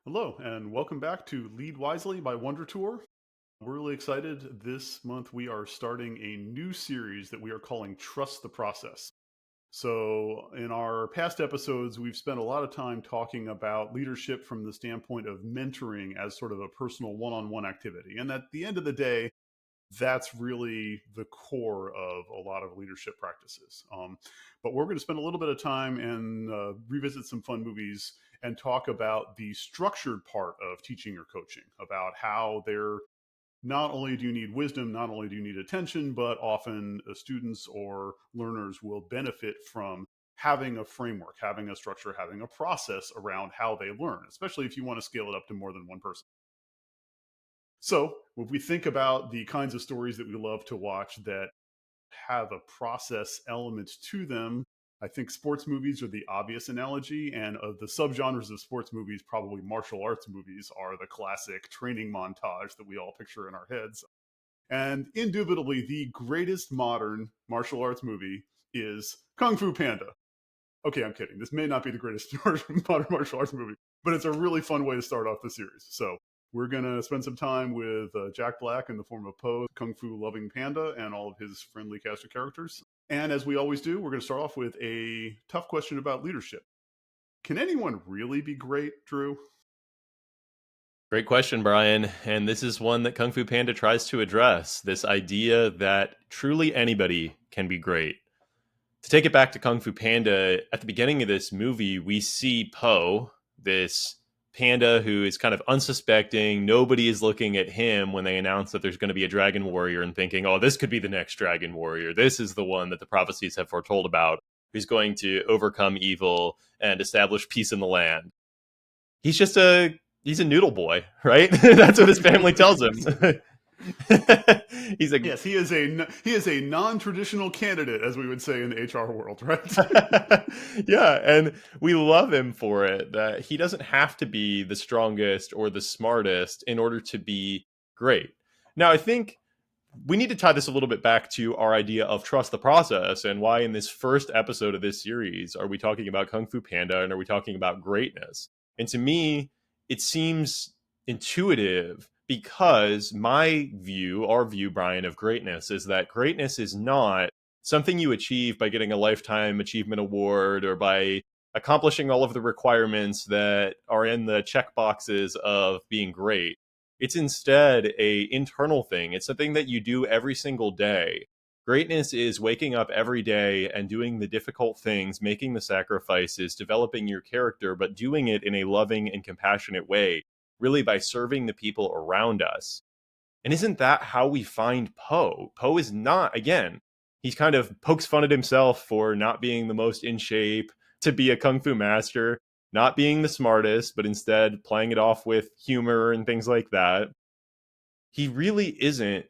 Hello, and welcome back to Lead Wisely by Wonder Tour. We're really excited. This month we are starting a new series that we are calling Trust the Process. So, in our past episodes, we've spent a lot of time talking about leadership from the standpoint of mentoring as sort of a personal one on one activity. And at the end of the day, that's really the core of a lot of leadership practices. But we're going to spend a little bit of time and revisit some fun movies and talk about the structured part of teaching or coaching, about how they're not only do you need wisdom, not only do you need attention, but often students or learners will benefit from having a framework, having a structure, having a process around how they learn, especially if you want to scale it up to more than one person. So, if we think about the kinds of stories that we love to watch that have a process element to them, I think sports movies are the obvious analogy. And of the subgenres of sports movies, probably martial arts movies are the classic training montage that we all picture in our heads. And indubitably, the greatest modern martial arts movie is Kung Fu Panda. Okay, I'm kidding. This may not be the greatest modern martial arts movie, but it's a really fun way to start off the series. So we're going to spend some time with Jack Black in the form of Po, Kung Fu loving panda, and all of his friendly cast of characters. And as we always do, we're going to start off with a tough question about leadership. Can anyone really be great, Drew? Great question, Brian. And this is one that Kung Fu Panda tries to address, this idea that truly anybody can be great. To take it back to Kung Fu Panda, at the beginning of this movie, we see Po, this panda who is kind of unsuspecting. Nobody is looking at him when they announce that there's going to be a dragon warrior and thinking, oh, this could be the next dragon warrior. This is the one that the prophecies have foretold about, who's going to overcome evil and establish peace in the land. He's a noodle boy, right? That's what his family tells him. He's a Yes, he is a non-traditional candidate, as we would say in the HR world, right? yeah, and we love him for it. That he doesn't have to be the strongest or the smartest in order to be great. Now, I think we need to tie this a little bit back to our idea of trust the process and why in this first episode of this series are we talking about Kung Fu Panda and are we talking about greatness? And to me, it seems intuitive because my view, our view, Brian, of greatness is that greatness is not something you achieve by getting a lifetime achievement award or by accomplishing all of the requirements that are in the check boxes of being great. It's instead a internal thing. It's something that you do every single day. Greatness is waking up every day and doing the difficult things, making the sacrifices, developing your character, but doing it in a loving and compassionate way, really by serving the people around us. And isn't that how we find Po? Po is not, again, he kind of pokes fun at himself for not being the most in shape to be a kung fu master, not being the smartest, but instead playing it off with humor and things like that. He really isn't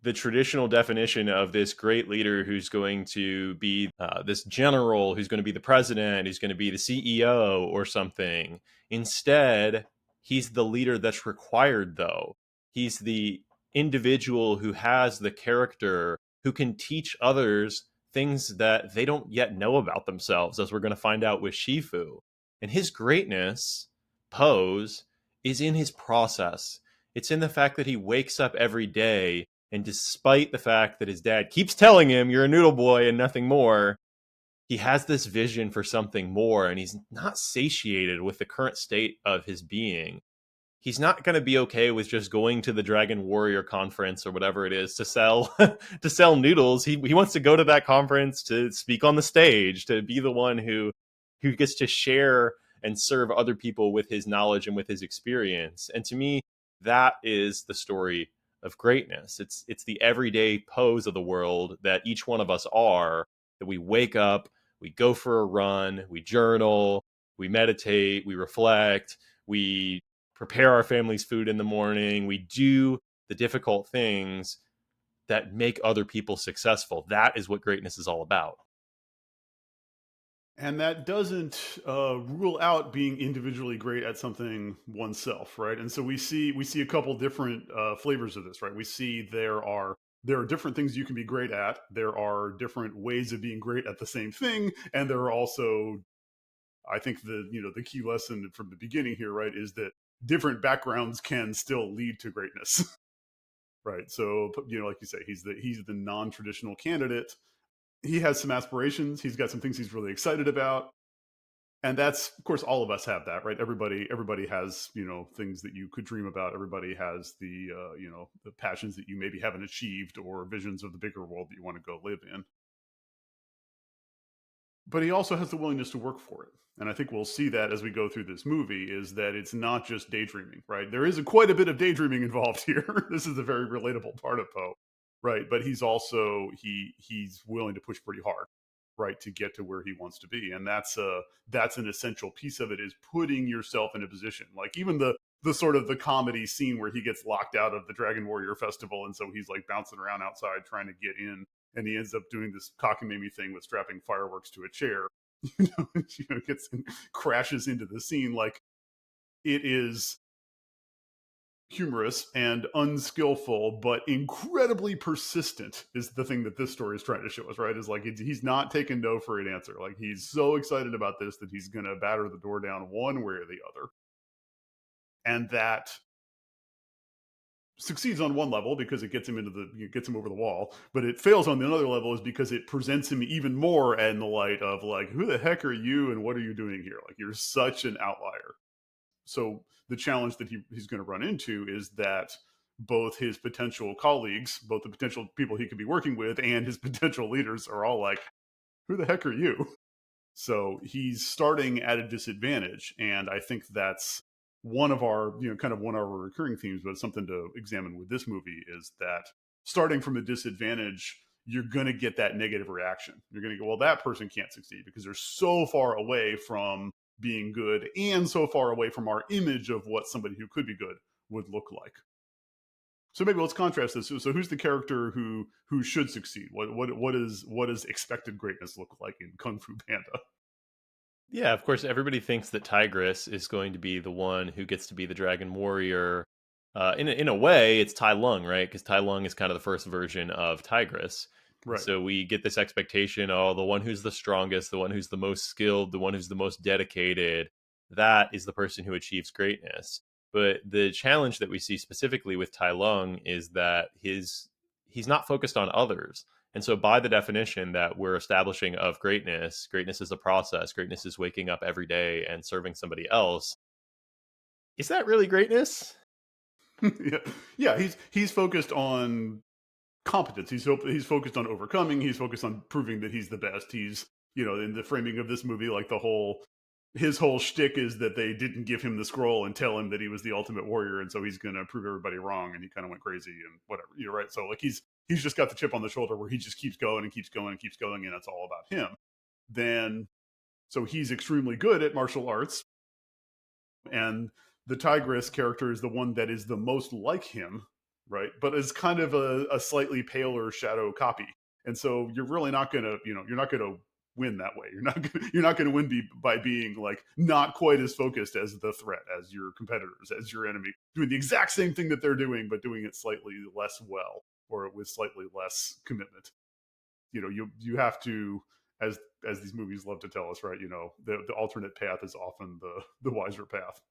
the traditional definition of this great leader who's going to be this general, who's going to be the president, who's going to be the CEO or something. Instead, he's the leader that's required, though. He's the individual who has the character, who can teach others things that they don't yet know about themselves, as we're going to find out with Shifu. And his greatness, Pose, is in his process. It's in the fact that he wakes up every day and despite the fact that his dad keeps telling him, you're a noodle boy and nothing more, he has this vision for something more and he's not satiated with the current state of his being. He's not going to be okay with just going to the Dragon Warrior conference or whatever it is to sell to sell noodles. He wants to go to that conference to speak on the stage, to be the one who gets to share and serve other people with his knowledge and with his experience. And to me, that is the story of greatness. It's the everyday pose of the world that each one of us are, that we wake up, we go for a run, we journal, we meditate, we reflect, we prepare our family's food in the morning, we do the difficult things that make other people successful. That is what greatness is all about. And that doesn't rule out being individually great at something oneself, right? And so we see a couple different flavors of this, right? We see there are different things you can be great at. There are different ways of being great at the same thing, and there are also I think the key lesson from the beginning here, right, is that different backgrounds can still lead to greatness. Right. So, like you say, he's the non-traditional candidate. He has some aspirations. He's got some things he's really excited about, and that's, of course, all of us have that, right? Everybody has things that you could dream about. Everybody has the passions that you maybe haven't achieved, or visions of the bigger world that you want to go live in. But he also has the willingness to work for it. And I think we'll see that as we go through this movie, is that it's not just daydreaming, right? There is quite a bit of daydreaming involved here. This is a very relatable part of Poe, right? But he's also he's willing to push pretty hard, right, to get to where he wants to be. And that's an essential piece of it, is putting yourself in a position. Like, even the sort of the comedy scene where he gets locked out of the Dragon Warrior Festival, and so he's like bouncing around outside trying to get in, and he ends up doing this cockamamie thing with strapping fireworks to a chair. Gets crashes into the scene. Like, it is humorous and unskillful, but incredibly persistent, is the thing that this story is trying to show us, right? Is like, he's not taking no for an answer. Like, he's so excited about this that he's going to batter the door down one way or the other. And that succeeds on one level because it gets him over the wall, but it fails on the another level is because it presents him even more in the light of, like, who the heck are you and what are you doing here? Like, you're such an outlier. So the challenge that he's going to run into is that both his potential colleagues, both the potential people he could be working with, and his potential leaders are all like, who the heck are you? So he's starting at a disadvantage, and I think that's one of our, kind of one of our recurring themes, but it's something to examine with this movie, is that starting from a disadvantage, you're going to get that negative reaction. You're going to go, well, that person can't succeed because they're so far away from being good, and so far away from our image of what somebody who could be good would look like. So maybe let's contrast this. So who's the character who should succeed? What does expected greatness look like in Kung Fu Panda? Yeah, of course, everybody thinks that Tigress is going to be the one who gets to be the Dragon Warrior. In a way, it's Tai Lung, right? Because Tai Lung is kind of the first version of Tigress. And Right. so we get this expectation, oh, the one who's the strongest, the one who's the most skilled, the one who's the most dedicated, that is the person who achieves greatness. But the challenge that we see specifically with Tai Lung is that he's not focused on others. And so, by the definition that we're establishing of greatness, greatness is a process. Greatness is waking up every day and serving somebody else. Is that really greatness? Yeah, yeah. He's focused on competence. He's focused on overcoming. He's focused on proving that he's the best. He's, in the framing of this movie, like, his whole shtick is that they didn't give him the scroll and tell him that he was the ultimate warrior, and so he's going to prove everybody wrong, and he kind of went crazy and whatever. You're right. So, like, he's just got the chip on the shoulder where he just keeps going and keeps going and keeps going, and it's all about him. Then, so he's extremely good at martial arts, and the Tigress character is the one that is the most like him, right? But is kind of a slightly paler shadow copy. And so you're really not gonna, you're not gonna win that way. You're not gonna win by being, like, not quite as focused as the threat, as your competitors, as your enemy, doing the exact same thing that they're doing, but doing it slightly less well, or with slightly less commitment. You have to, as these movies love to tell us, right? The alternate path is often the wiser path.